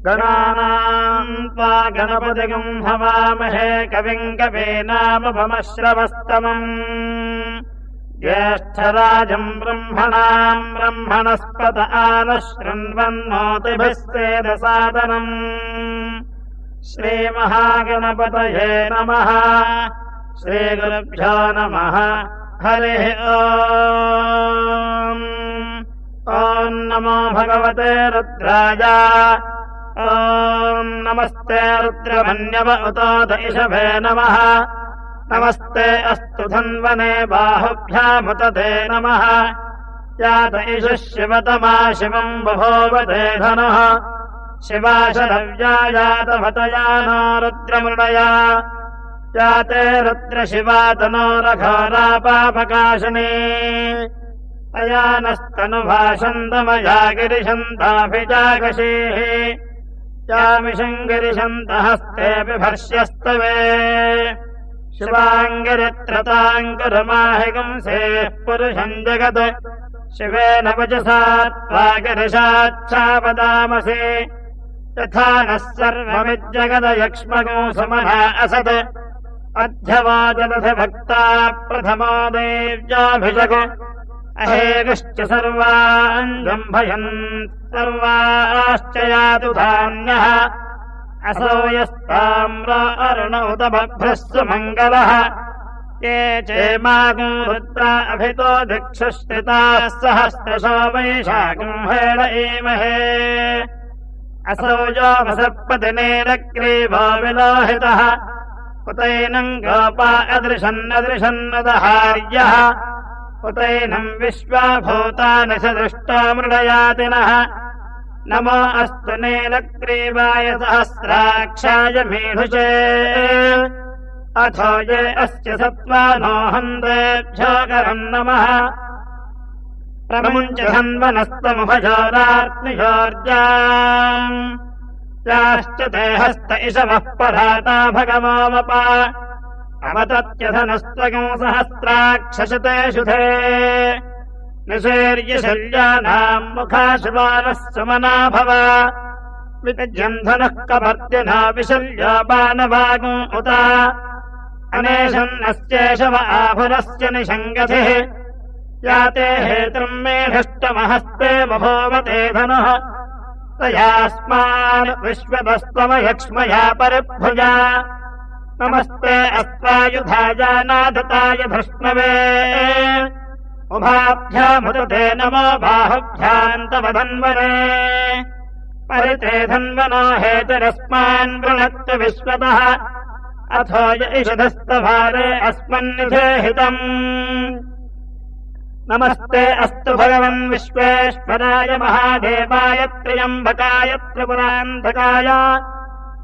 गणानाम् त्वा गणपतिगम् हवामहे कविम् कवीनामुपमश्रवस्तमम् ज्येष्ठराजम् ब्रह्मणाम् ब्रह्मणस्पत आनः शृण्वन्नोतिभिः सेदसादनम् श्रीमहागणपतये नमः। श्रीगुरुभ्यो नमः। हरिः ओम्। ॐ नमो भगवते रुद्राय। ॐ नमस्ते रुद्रमन्यव उतोत इषभे नमः। नमस्ते अस्तु धन्वने बाहुभ्यामुत ते नमः। यात इषः शिवतमा शिवम् बभूवते धनुः। शिवाशरव्यायातवतया नो रुद्रमृडया। याते रुद्रशिवातनो रघोरापापकाशिनी। तया नस्तनुभाषन्तमया गिरिशन्ताभिजागशीः। यामिषम् गिरिशन्तहस्ते बिभर्ष्यस्तवे। शिवाङ्गिरित्रताङ्कुरमाहिगुंसेः पुरुषम् जगत्। शिवेन वचसा त्वा गिरिशाच्छापदामसि। यथा नः सर्वमिज्जगदयक्ष्मगो समः असत्। अध्यवाचदथ भक्ता प्रथमो देव्याभिषक्। अहेगश्च सर्वान् जम्भयन् सर्वाश्च यातु धान्यः। असौ यस्ताम्रो अरुण उत बभ्रः सुमङ्गलः। ये चेमागो रुद्रा अभितो दिक्षुश्रिताः सहस्रशो वैशाखं हेमहे। असौ यो वसर्पतिनेरग्रीवो विलोहितः। उतैनम् गोपा अदृशन्नदृशन्नदहार्यः। उतैनम् विश्वाभूतानि स दृष्टो मृडयातिनः। नमो अस्तु नीलग्रीवाय सहस्राक्षाय मीढुषे। अथो ये अस्य सत्त्वानो हन्तेभ्यो करम् नमः। प्रमुञ्च धन्वनस्तमुभजोरात्मिजोर्जाम्। याश्च ते हस्त इषवः पराता भगवोमप। अवतत्यधनस्त्वगम् सहस्राक्षशते शुधे। निषेर्यशल्यानाम् मुखाशुवानः सुमना भव। विज्यम् धनः कपर्दिना विशल्यो बाणवागो उत। अनेशन्नस्येषव आभुरस्य निषङ्गतिः। याते हेतुम् मेढष्टमहस्ते बभूवते धनुः। तयास्मान् विश्वतस्तमयक्ष्मया परिभुजा। नमस्ते अस्त्वायुधायानादताय धृष्णवे। उभाभ्यामुदते नमो बाहुभ्यान्तवधन्वने। परिते धन्वनो हेतुरस्मान् वृणत्व विश्वतः। अथो य इषधस्तभारे अस्मन्निधेहितम्। नमस्ते अस्तु भगवन् विश्वेश्वराय महादेवाय त्र्यम्बकाय त्रिपुरान्धकाय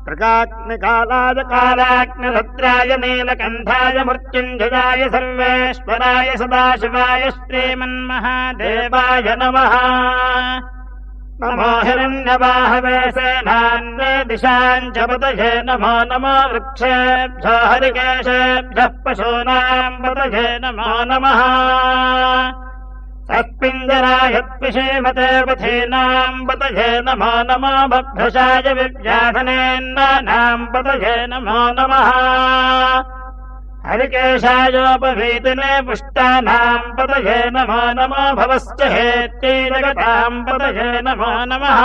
त्रिकाग्निकालाय कालाग्निरुद्राय नीलकण्ठाय मृत्युञ्जयाय सर्वेश्वराय सदाशिवाय श्रीमन्महादेवाय नमः। नमो हिरण्यबाहवे सेनान्ये दिशाम् च पतये। नमो नमो वृक्षेभ्यो हरिकेशेभ्यः पशूनाम् पतये। नमो नमः तत्पिञ्जराय त्विषेमते पथीनाम् पतये। नमो नमो बभ्रशाय विव्याधनेन्नानाम् पतये। नमो नमः हरिकेशायोपवीतिने पुष्टानाम् पतये। नमो नमो भवश्च हेत्यै जगताम् पतये। नमो नमः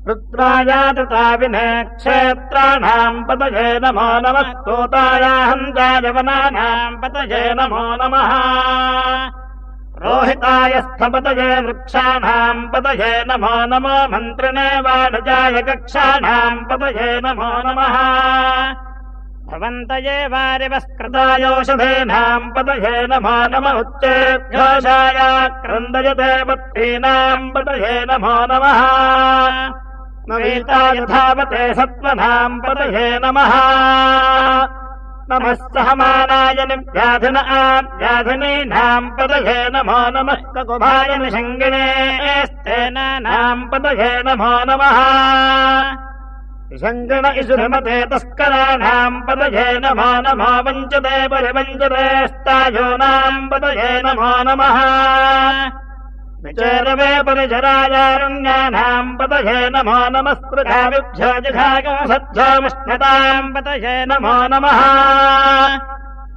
रुद्रायातताविने क्षेत्राणाम् पतये। नमो नमः स्तोतायाहन्ताय वनानाम् पतये। नमो नमः रोहिताय स्थपतये वृक्षाणाम् पतये। नमो नमो मन्त्रिणे वाणजाय कक्षाणाम् पतये। नमो नमः भवन्तये वारिवस्कृतायोषधीनाम् पतये। नमो नम उच्चेभ्योषाय क्रन्दयते पत्नीनाम् पतये। नमो नमः नवीताय धावते सत्त्वनाम् पतये। नमः नमः सहमानाय निव्याधिन आव्याधिनीनाम् पतये। नमो नमः ककुभाय निषङ्गिणे स्तेनानाम् पतये। नमो नमः विषङ्गण इसुरमते तस्कराणाम् पतये। नमो नमो वञ्चते परिवञ्चते स्तायोनाम् पतये। नमो नमः विचेरवे परिचरायारण्यानाम् पतये नमो नमस्पृथाविभ्यो जिघागंसध्योमुष्णताम् पतये नमो नमः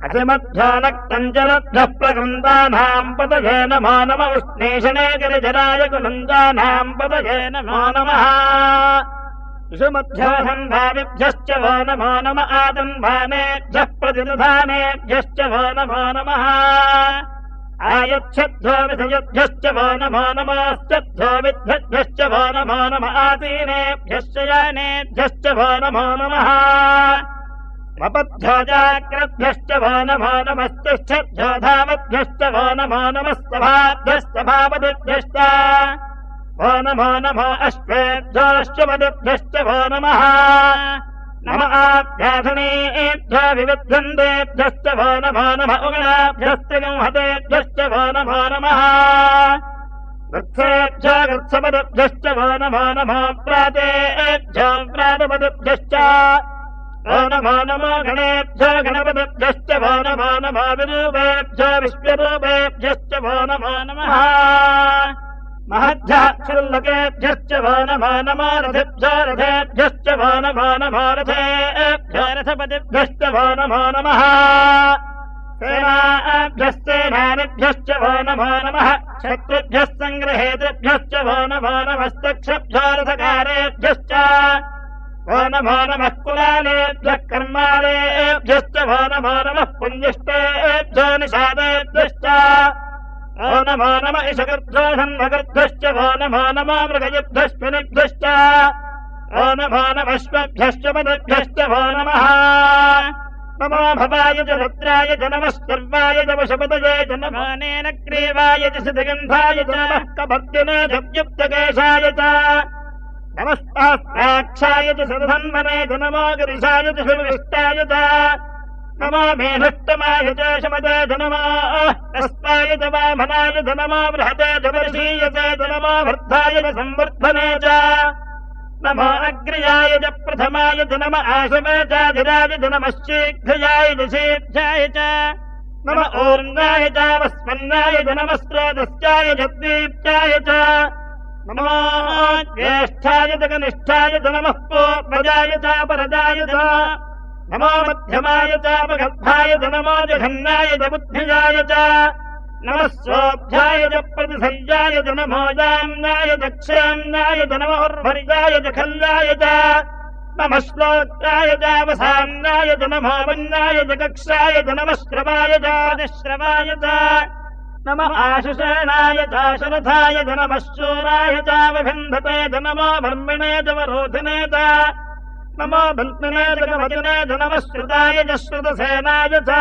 अतिमध्यो नक्तञ्जलभ्यः प्रकृन्दानाम् पतये नमो नम उष्णीषणे गिरिजराय कुलञ्जानाम् पतये नमो नमः विषुमध्यो सन्धाविभ्यश्च वो नमो नम आतन्वानेभ्यः प्रतिनिधानेभ्यश्च वो नमो नमः आयच्छध्यो विधयभ्यश्च वो नमो नमोऽश्चध्यो विद्भ्यश्च वो नमो नम आसीनेभ्यश्च यानेभ्यश्च वो नमो नमः वपध्यो जाग्रद्भ्यश्च वो नमो नमस्तिष्ठभ्यो धावद्भ्यश्च वो नमो नमः सभाभ्यश्च भावदिभ्यश्च वो नमो नमो अश्वेभ्योऽश्वपदिभ्यश्च वो नमः नम आभ्यासनेभ्यो विविध्यन्तेभ्यश्च वो नमो नमः उगणाभ्यश्च गंहतेभ्यश्च वो नमो नमः वृत्सेभ्यो वृत्सपदिभ्यश्च वो नमो नमो प्रातेभ्यो प्रातपदिभ्यश्च वो नमो नमो गणेभ्यो गणपतिभ्यश्च वो नमो नमो विरूपेभ्यो विश्वरूपेभ्यश्च वो नमो नमः महद्भ्यः क्षुल्लकेभ्यश्च वो नमो नमो रथेभ्यो रथेभ्यश्च वो नमो नमो रथेभ्यो रथपतिभ्यश्च वो नमो नमः सेनाभ्यश्चेनानिभ्यश्च वो नमो नमः शत्रुभ्यः सङ्ग्रहेतृभ्यश्च वो नमो नमस्तक्षभ्यो रथकारेभ्यश्च वो नमो नमः कुलालेभ्यः कर्मालेभ्यश्च वो नमो नमः पुञ्जिष्टेभ्यो निषादेभ्यश्च वो नमो नम इषगर्भ्यो धन्वगर्भ्यश्च वो नमो नमो मृगयुभ्यश्विनिभ्यश्च वो नमो नमश्वभ्यश्च पदभ्यश्च वो नमः नमो भवाय च रुद्राय च नमः सर्वाय च वशपतये च नमो नेनग्रीवाय च सिद्धगन्धाय च नमः कपर्दिने च व्युक्तकेशाय च नमस्ताक्षाय च सधन्वने च नमो गिरिशाय च सुविष्टाय च नमो मेघष्टमाय च शमते च नमो तस्माय च वामनाय च नमो बृहते च वर्षीयसे च नमो वृद्धाय च संवर्धने च नमो अग्र्याय च प्रथमाय च नम आशवे च धीराय च नमः शीघ्रयाय च शीघ्राय च नम ऊर्णाय च वस्पन्नाय च नमः स्रोतस्याय च दीप्ताय च नमो ज्येष्ठाय च कनिष्ठाय च नमः पूर्वजाय च परजाय च नमो मध्यमाय च अपगर्भाय च नमो जघन्नाय च बुद्धिजाय च नमः सोऽभ्याय च प्रतिसर्याय च नमो जाम्नाय च क्षेम्नाय च नमो उर्भर्याय च खल्लाय च नमः श्लोकाय च अवसान्नाय च नमो वन्नाय च कक्षाय च नमः श्रवाय च निःश्रवाय च नमः आशुषेणाय च शरथाय च नमः शूराय च विभिन्धते च नमो वर्मिणे च वरोधिने च नमो बन्धने च कवचने च नमः श्रुताय च श्रुतसेनाय च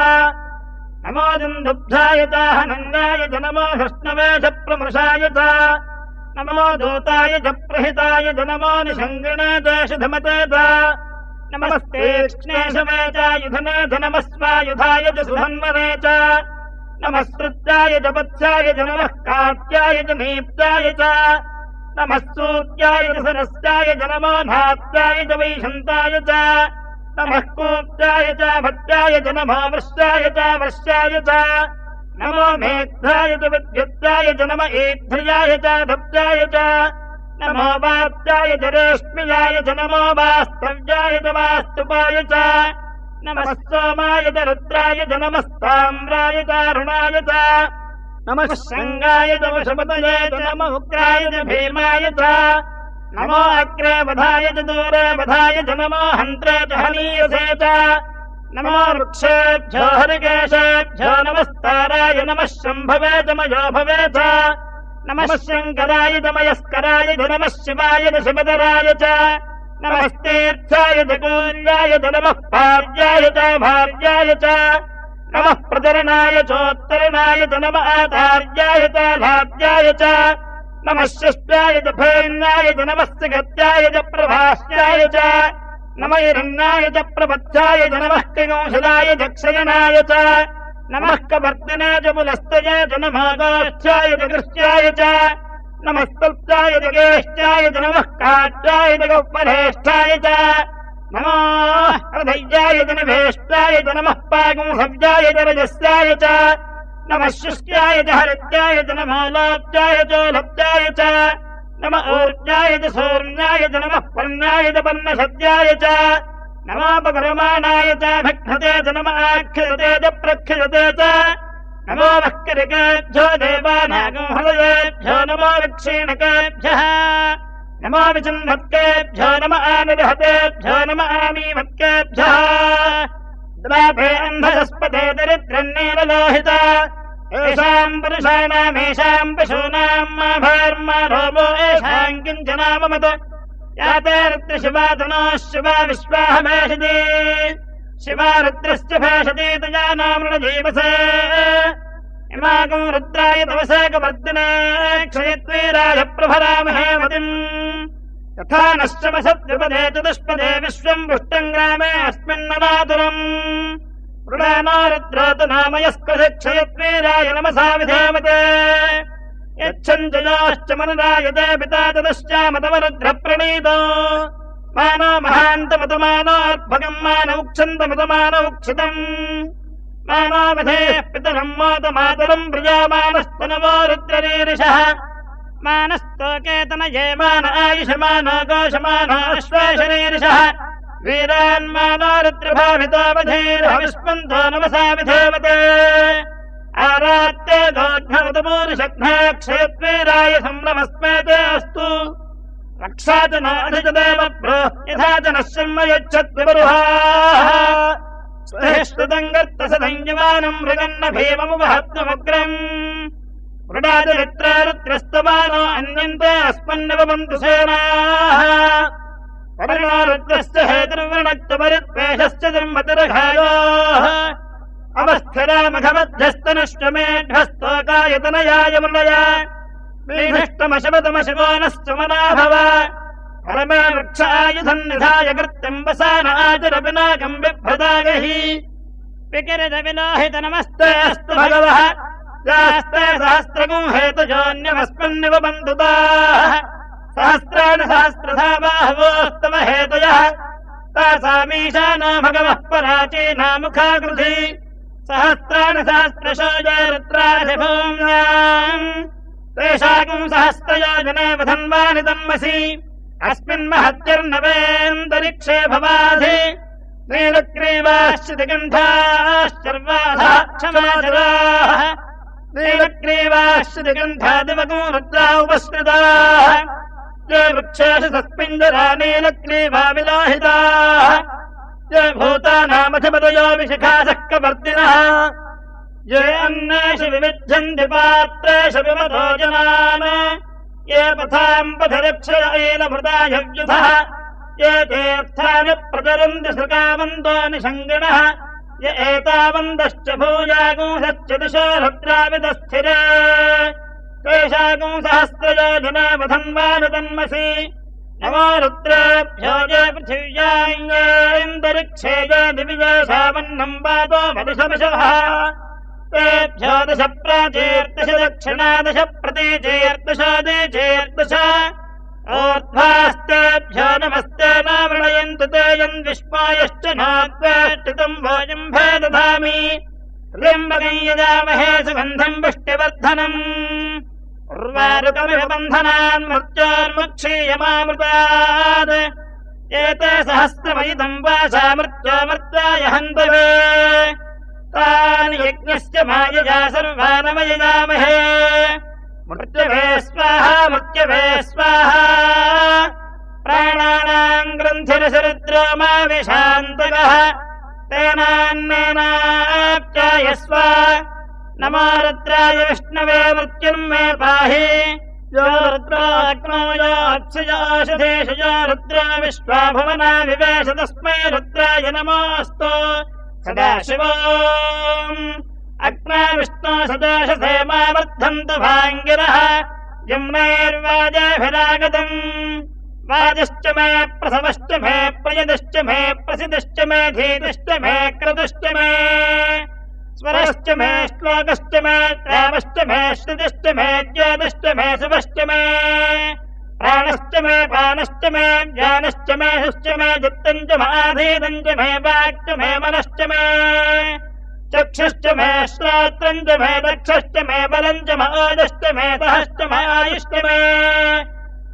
नमो दुन्दुभ्याय च हनन्याय च नमो हृष्णवे च प्रमृषाय च नमो दूताय च प्रहिताय च नमो निषङ्गिणे च शिधमते च नमस्तेक्ष्णे शवे च युधने च नमः स्वायुधाय च सुधन्वने च नमः श्रुत्याय च वत्साय च नमः कात्याय च नीप्ताय च नमः सूत्याय च सरस्याय च नमो नात्याय च वैशन्ताय च नमः कूप्याय च भट्टाय च नमो वृष्टाय च वर्ष्याय च नमो मेघ्नाय च विद्युत्याय च नम ईध्र्याय च धब्जाय च नमो वात्याय च रेश्म्याय च नमो वास्तव्याय च वास्तुपाय च नमः सोमाय च रुद्राय च नमस्ताम्राय च अरुणाय च नमः शङ्गाय च वशपतये च नमः उग्राय च भीमाय च नमो अग्रे वधाय च दूरे वधाय च नमो हन्त्रे च हनीयसे च नमो वृक्षेभ्यो हरिकेशेभ्यो नमस्ताराय नमः शम्भवे च मयो भवे च नमः शङ्कराय च मयस्कराय च नमः शिवाय च शिवधराय च नमस्तीर्थाय च कूल्याय च नमः पार्याय च भार्याय च नमः प्रचरणाय चोत्तरणाय च नमः आचार्याय च लाद्याय च नमः शिष्टाय च फेन्नाय च नमः सिगत्याय च प्रभाष्याय च नमः हिरण्याय च प्रबद्धाय च नमः किंशलाय च क्षयनाय च नमः कवर्तिने च पुलस्तये च नमः गोष्ठ्याय च कृष्याय च नमः स्तुत्याय च गेष्ठ्याय च नमः काट्याय च गौपरेष्ठाय च नमो हृदयाय च निवेष्टाय च नमः पागुंसव्याय च रजस्याय च नमः शुष्क्याय च हरित्याय च नमो लोप्याय चोलप्याय च नम ऊर्जाय च सूर्याय च नमः पर्ण्याय च पर्णशद्याय च नमोपकर्माणाय च भिघ्नते च नम आख्यते च प्रख्यते च नमो वक्करिकेभ्यो देवानागं हृदयेभ्यो नमो विक्षीणकेभ्यः नमो विचिन्मत्केभ्यो नम आनिर्हतेभ्यो नम आमीमत्केभ्यः द्वाभे अन्धस्पते दरिद्रन्नीललोहित येषाम् पुरुषाणामेषाम् पशूनाम् माभर्मा रोमो येषाम् किञ्चनाममत याते रुद्रशिवातनोः शिवा विश्वाहमेषति शिवा रुद्रश्च भेषति तजानामृणजीवसे इमाकम् रुद्राय तवसे कवर्दिने क्षयत्वीराय प्रभरामहे मतिम् तथा नश्चमसद्विपदे चतुष्पदे विश्वम् पुष्टम् ग्रामे अस्मिन्ननातुरम् मृडानो रुद्रोतु नामयस्कृधिक्षयत्वीराय नमसा विधेमते यच्छञ्जयोश्च मनरायते पिता चतुश्चामतमरुद्रप्रणीतो मानो महान्तमतमानोऽर्भगम् मानौक्षन्तमतमानौक्षितम् मानो विधेः पितरम् मोदमातरम् प्रियामानस्तनवो रुद्ररीरिषः मानस्तोकेतनये मान आयुषमानो गोषमानो अश्वेशरीरिषः वीरान्मानो रुद्रभावितो वधीर्हविष्पन्तो नमसा विधेमते आरात्ते गोघ्नवतपूरुषघ्नाक्षयत्वीराय संरमस्मेते अस्तु रक्षा च नो अधिजदेव प्रो यथा च नः संयच्छद्विवरुहाः स्वेष्टदम् गर्तसदञ्जमानम् मृगन्न भीममुपहत्वमुग्रम् मृडादिरित्रारुद्रस्तमानो अन्यन्ते अस्मन्निवमन्तु सेनाः परिणो रुद्रस्य हेतुर्वृणच्च परित्वेषश्च दुर्मतिरघायोः अवस्थिरामघमध्यस्तनुष्टमेढ्यस्तोकायतनयाय मृणय मीढष्टमशवतमशिवो नश्च मनाभव परमे वृक्षायुधन्निधाय कृत्यम् वसान आचरपिनाकम् बिभ्रदागहि विकिरजविलोहित नमस्ते अस्तु भगवः यास्ते सहस्रगुम् हेतुजोऽन्यमस्मन्निव बन्धुताः सहस्राणि सहस्रधा बाहवोस्तव हेतयः तासामीशानो भगवः पराचीना मुखाकृति सहस्राणि सहस्रशो ये रुद्राधिभूम्याम् तेषाकम् सहस्रयोजने वधन्वानि तन्मसि अस्मिन्महत्यर्नवेऽन्तरिक्षे भवाधि नीलग्रीवाश्चिदिगन्धाश्चर्वाधा क्षमाचराः नीलग्रीवाश्चिदिगन्धादिवगो रुद्रा उपस्कृताः ये वृक्षेषु सस्मिञ्जरा नीलग्रीवा विलोहिताः ये भूतानामधिपतयो विशिखासः कवर्दिनः ये अन्नेषु विविध्यन्ति पात्रेषु विमतो जनान् ये पथाम् पथरक्षयैलमृतायव्युधः ये तीर्थानि प्रचरन्ति सृकावन्तो निषङ्गिणः य एतावन्दश्च भूयागुंसश्च दिशो रुद्राविदस्थिरे तेषागुं सहस्रयोजने वधन्वानि तन्मसि नमो रुद्रेभ्यो ये पृथिव्याङ्गेऽन्तरिक्षे ये दिवि ये सावन्नम् वातो मदिशविशवः तेभ्यो दश प्राचीर्दश दक्षिणादश प्रतीचीर्दश दीचीर्दश ऊर्ध्वास्तेभ्यो नमस्ते नावृणयन्तु ते यन्विष्मायश्च नाद्वेष्टितम् भोजम्भे दधामि त्र्यम्बकम् यजामहे सुगन्धम् पुष्टिवर्धनम् उर्वारुकमिव बन्धनान् मृत्योर्मुक्षीयमामृतात् एते सहस्रमयितम् वासा मृत्योमर्त्याय हन्तवे तानि यज्ञस्य मायया सर्वानमयजामहे मृत्यवे स्वाहा मृत्यवे स्वाहा प्राणानाम् ग्रन्थिरसरुद्रो मा विशान्तकः तेनान्नेनाप्यायस्व नमो रुद्राय विष्णवे मृत्युर्मे पाहि यो रुद्राग्नो यो अक्षयाशधेश यो रुद्रा विश्वा भुवना विवेश तस्मै रुद्राय नमोऽस्तु सदाशिवो अग्ना विष्णो सदाशसे मा वर्धन्तु भाङ्गिरः यम्नैर्वाजेभिरागतम् वाजश्च मे प्रसवश्च मे प्रयदश्च मे प्रसिदश्च मे धीतिश्च मे क्रतुश्च मे स्वरश्च मे श्लोकश्च मे श्रावश्च मे श्रुतिश्च मे ज्योतिश्च मे शुभश्च मे प्राणश्च मे पानश्च मे ज्ञानश्च मे हुश्च मे चित्तम् च माधीतम् च मे वाक्च मे मनश्च मे चक्षुश्च मे श्रोत्रम् च मे दक्षश्च मे बलम् च म ओजश्च मे सहश्च मे आयुश्च मे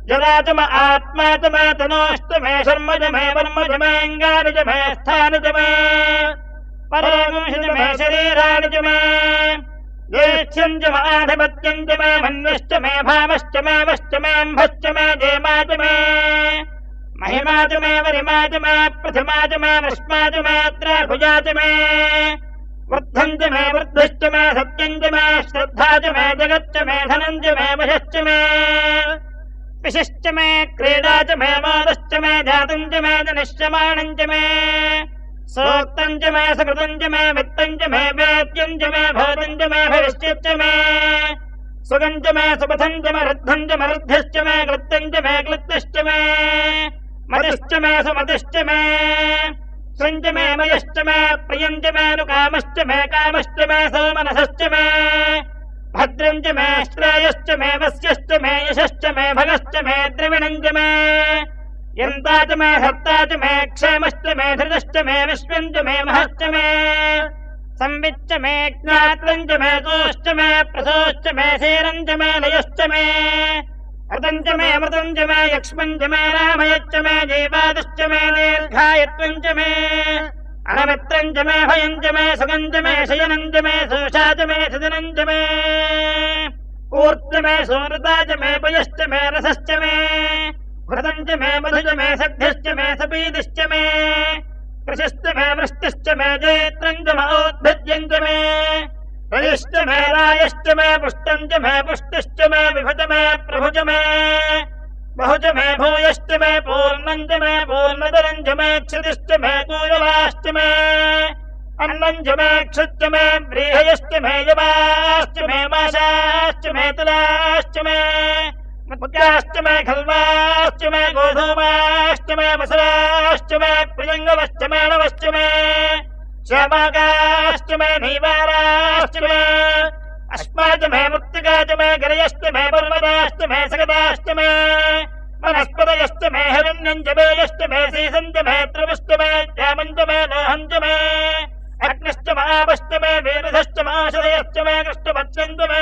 जरा च म आत्मा च मे तनोश्च मे शर्म च मे वर्म च मे अङ्गानि च मे स्थानि च मे परागुंश च मे शरीराणि च मे ज्येष्ठ्यम् च म आधिपत्यम् च मे मन्यश्च मे भावश्च मे वश्च मे अम्भश्च मे जेमा च मे महिमा च मे वरिमा च मे प्रथमा च मे वृष्मा च मे त्रैभुजा च मे वृद्धम् च मे वृद्धिश्च मे सत्यम् च मे श्रद्धा च मे जगच्च मे धनम् च मे वशश्च मे विशिश्च मे क्रीडा च मे मोदश्च मे जातम् च मे जनिष्यमाणम् च मे सोक्तम् च मे सुकृतम् च मे वित्तम् च मे वेद्यम् च मे भूतम् च मे भविष्यच्च मे सुगम् च मे सुपथम् च मे रुद्धम् च मे रुद्धिश्च मे कृत्यम् च मे क्लृप्तिश्च मे मतिश्च मे सुमतिश्च मे श्रम् च मे मयश्च मे प्रियम् च मे नुकामश्च मे कामश्च मे सोमनसश्च मे भद्रम् च मे श्रेयश्च मे वस्यश्च मे यशश्च मे भगश्च मे द्रविणम् च मे यन्ता च मे हर्ता च मे क्षेमश्च मे धृतश्च मे विश्वम् च मे महश्च मे संविच्च मे ज्ञात्रम् च मे तोश्च मे प्रसोश्च मे क्षीरम् च मे लयश्च मे ऋतम् च मे मृतम् च मे यक्ष्मम् च मे रामयश्च मे जीवादश्च मे दीर्घायत्वम् च मे अनमित्रम् च मे भयम् च मे सुखम् च मे शयनम् च मे सोषा च मे सदनम् च मे ऊर्ध्व मे सोनृता च मे पयश्च मे रसश्च मे घृतम् च मे मधु च मे सद्धिश्च मे सपीदिश्च मे कृशिश्च मे वृष्टिश्च मे जैत्रम् च मे औद्भिद्यम् च मे रयिश्च मे रायश्च मे पुष्टम् च मे पुष्टिश्च मे विभुज मे प्रभुज मे बहुज मे भूयश्च मे पूर्णम् च मे पूर्णतरम् च मे क्षितिश्च मे कूजवाश्च मे अन्नम् च मे क्षुच्च मे व्रीहयश्च मे यवाश्च मे माशाश्च मे तुलाश्च मे मुद्याश्च मे खल्वाश्च मे गोधूमाश्च मे वसराश्च मे प्रियङ्गवश्च मे नवश्च मे श्यामागाश्च मे नीवाराश्च मे अश्मा च मे मृत्तिका च मे गिरयश्च मे पर्वताश्च मे सगताश्च मे वनस्पतयश्च मे हिरण्यम् च वेयश्च मे सीसम् च मे त्रिपुश्च मे श्यामम् च मे लोहम् च मे अग्निश्च महापश्च मे वीरधश्च महाशयश्च मे कृष्णपत्यम् च मे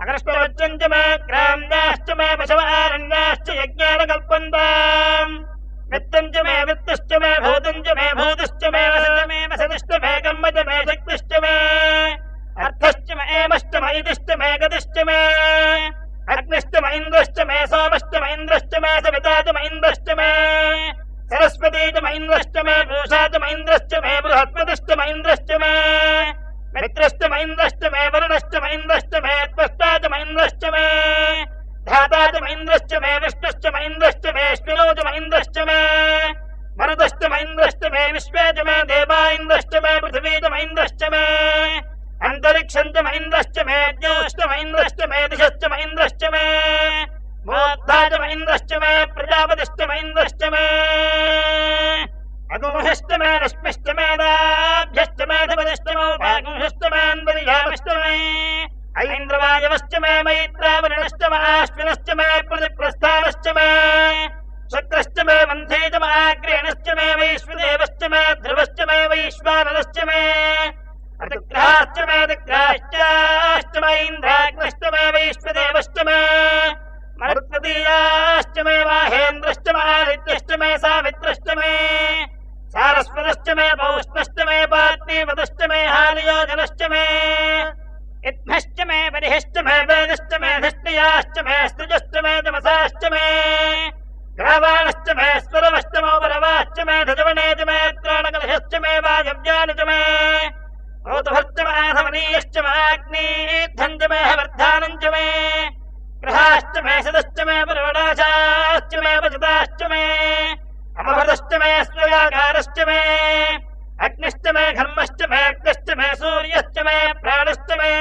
अकृष्णपत्यम् च मे ग्राम्याश्च मे पशवारण्याश्च यज्ञेन कल्पन्ताम् वित्तम् च मे वित्तश्च मे भूतम् च मे भूतश्च मे वसतिश्च मे कर्म च मे शक्तिश्च मे अर्थश्च मे एमश्च मे इतिश्च मे गतिश्च मे अग्निश्च मे इन्द्रश्च मे सोमश्च मे इन्द्रश्च मे सविता च मे इन्द्रश्च मे सरस्वती च मे इन्द्रश्च मे पूषा च मे इन्द्रश्च मे बृहस्पतिश्च मे इन्द्रश्च मे मित्रश्च मे इन्द्रश्च मे वरुणश्च मे इन्द्रश्च मे त्वष्टा च मे इन्द्रश्च मे धाता च मे इन्द्रश्च मे विष्णुश्च मे इन्द्रश्च मे अश्विनो च मे इन्द्रश्च मे मरुतश्च मे इन्द्रश्च मे विश्वे च मे देवा इन्द्रश्च मे पृथिवी च मे इन्द्रश्च मे अन्तरिक्षम् च मे इन्द्रश्च मे ज्योश्च मे इन्द्रश्च मे दिशश्च मे इन्द्रश्च मे मोद्धा च मे इन्द्रश्च मे प्रजापतिश्च मे इन्द्रश्च मे अगुंशश्च मे रश्मिश्च मे दाभ्यश्च मे धपतिश्च मे उपागुंशश्च मे अन्तर्यामश्च मे ऐन्द्रवायवश्च मे मैत्रावरुणश्च मे आश्विनश्च मे प्रतिप्रस्थानश्च मे शुक्रश्च मे मन्थे च मे आग्रेणश्च मे वैश्वदेवश्च मे ध्रुवश्च मे वैश्वानरश्च मे अतिग्रहाश्च मे दिग्राश्च मे इन्द्राग्नश्च मे वैश्वदेवश्च मे मरुत्वतीयाश्च मे माहेन्द्रश्च मे आदित्यश्च मे सावित्रश्च मे सारस्वतश्च मे पौष्णश्च मे पार्थिवतश्च मे हानियोजनश्च मे इत्मश्च मे बलिश्च मे वेदश्च मे धिष्ठियाश्च मे स्तुजश्च मे तमसाश्च मे ग्रावाणश्च मे स्वरवश्च मे वरवाश्च मे धजवने च मे त्राणकलशश्च मे वायव्यानि च मे ऋतुभश्च मे धमनीयश्च मे अग्निध्वम् च मे वर्धानम् च मे ग्रहाश्च मे सदश्च मे पर्वणाशाश्च मे वचताश्च मे अमभृतश्च मे स्वयाकारश्च मे अग्निश्च मे घर्मश्च मे अग्निश्च मे सूर्यश्च मे प्राणश्च मे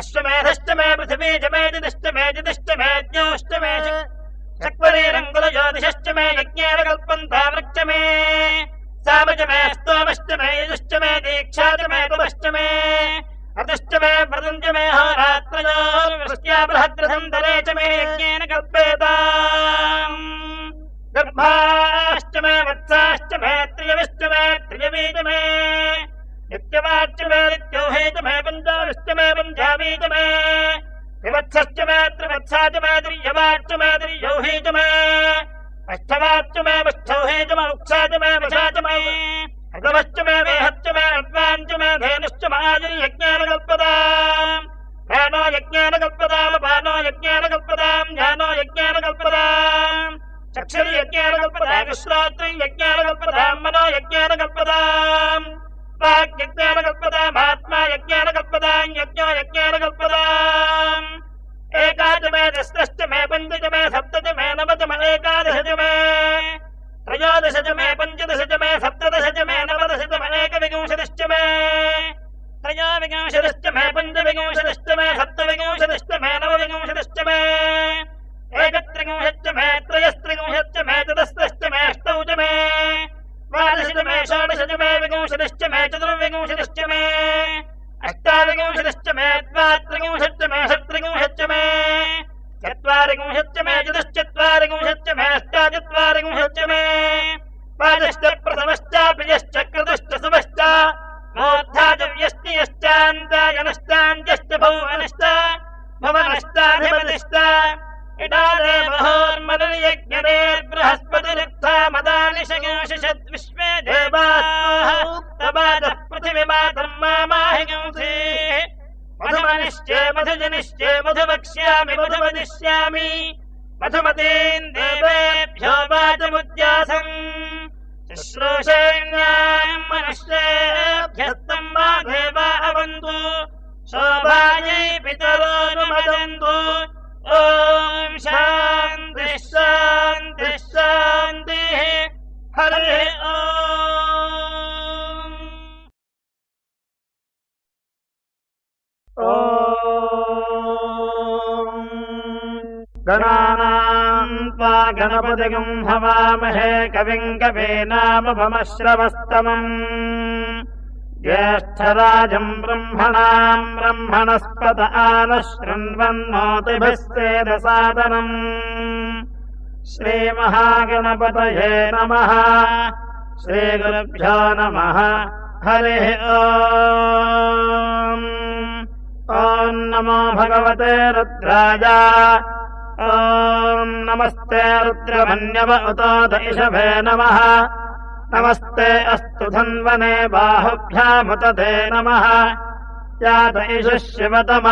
अश्वमेधश्च मे पृथिवी च मे जितिश्च मे जितिश्च मे ज्योश्च मे चक्वरीरङ्गुलज्योतिषश्च मे यज्ञेन कल्पन्तामृक्ष मे सामज मे स्तोमश्च मे यजुश्च मे दीक्षा च मे तपश्च मे अतिश्च मे व्रतम् च मे होरात्रयोर्वृष्ट्या बृहद्रथन्तरे च मे यज्ञेन कल्पेताम् गर्भाश्च मे वत्साश्च मे त्रियविश्च मे त्रियवी च मे नित्यवाच्च त्रिवत्सश्च मे त्रिवत्सा च मे त्रियवाच्च मे त्रियौही च मे अष्टवाच्च मे वष्ठौही च मे उक्सा च मे वशा च मे अगवश्च मे वेहच्च मे अड्वाञ्च मे धेनुश्च महाजनियज्ञेन कल्पताम् प्राणो यज्ञेन कल्पताम् अपानो यज्ञेन कल्पताम् ज्ञानो यज्ञेन कल्पताम् चक्षुर् यज्ञेन कल्पताम् श्रोत्रम् यज्ञेन कल्पताम् मनो यज्ञेन कल्पताम् वाक् यज्ञेन कल्पताम् आत्मा यज्ञेन कल्पताम् यज्ञो यज्ञेन कल्पताम् एकाच मे दशश्च मे पञ्च च मे सप्त च मे नव च मे एकादश च मे त्रयोदश च मे पञ्चदश च मे सप्तदश च मे नवदश च मे एकविंशतिश्च मे त्रयोविंशतिश्च मे पञ्चविंशतिश्च मे सप्तविंशतिश्च मे नवविंशतिश्च मे एकत्रिंशच्च मे त्रयस्त्रिंशच्च मे चतुस्रश्च मे अष्टौ च मे द्वादश च मे षोडश च मे विंशतिश्च मे चतुर्विंशतिश्च मे अष्टाविंशतिश्च मे द्वात्रिंशच्च मे षट्त्रिंशच्च मे चत्वारिंशच्च मे चतुश्चत्वारिंशच्च मे अष्टाचत्वारिंशच्च मे पादश्च प्रथमश्चाप्रियश्च क्रतुश्च शुभश्च मोद्धाजव्यश्चियश्चान्तायनश्चान्त्यश्च भुवनश्च भुवनश्चाधिपतिश्च इडादेवहोर्मनुर्यज्ञदेर्बृहस्पतिरुक्था मदानिशगंशिषद्विश्वे देवाः तबादः पृथिवीमातम् मामाहिगंसेः मधुमनिश्चे मधुजनिश्चे मधुवक्ष्यामि मधुवदिष्यामि मधुमतीन् देवेभ्यो वाचमुद्यासम् शुश्रूषेण्याम् मनुष्येभ्यस्तम् वा देवा अवन्तु शोभायै पितरोऽनुमदन्तु ॐ शान्तिः शान्तिः शान्तिः हरिः ॐ गणानाम् त्वा गणपतिगम् हवामहे कविम् कवीनामुपमश्रवस्तमम् ज्येष्ठराजम् ब्रह्मणाम् ब्रह्मणस्पत आनशृण्वन्नोतिभिः सेदसादनम् श्रीमहागणपतये नमः श्रीगुरुभ्यो नमः हरिः ॐ नमो भगवते रुद्राय ॐ नमस्ते रुद्रमन्यव उतोत इषभे नमः नमस्ते अस्तु धन्वने बाहुभ्यामुत ते नमः यात इषः शिवतमा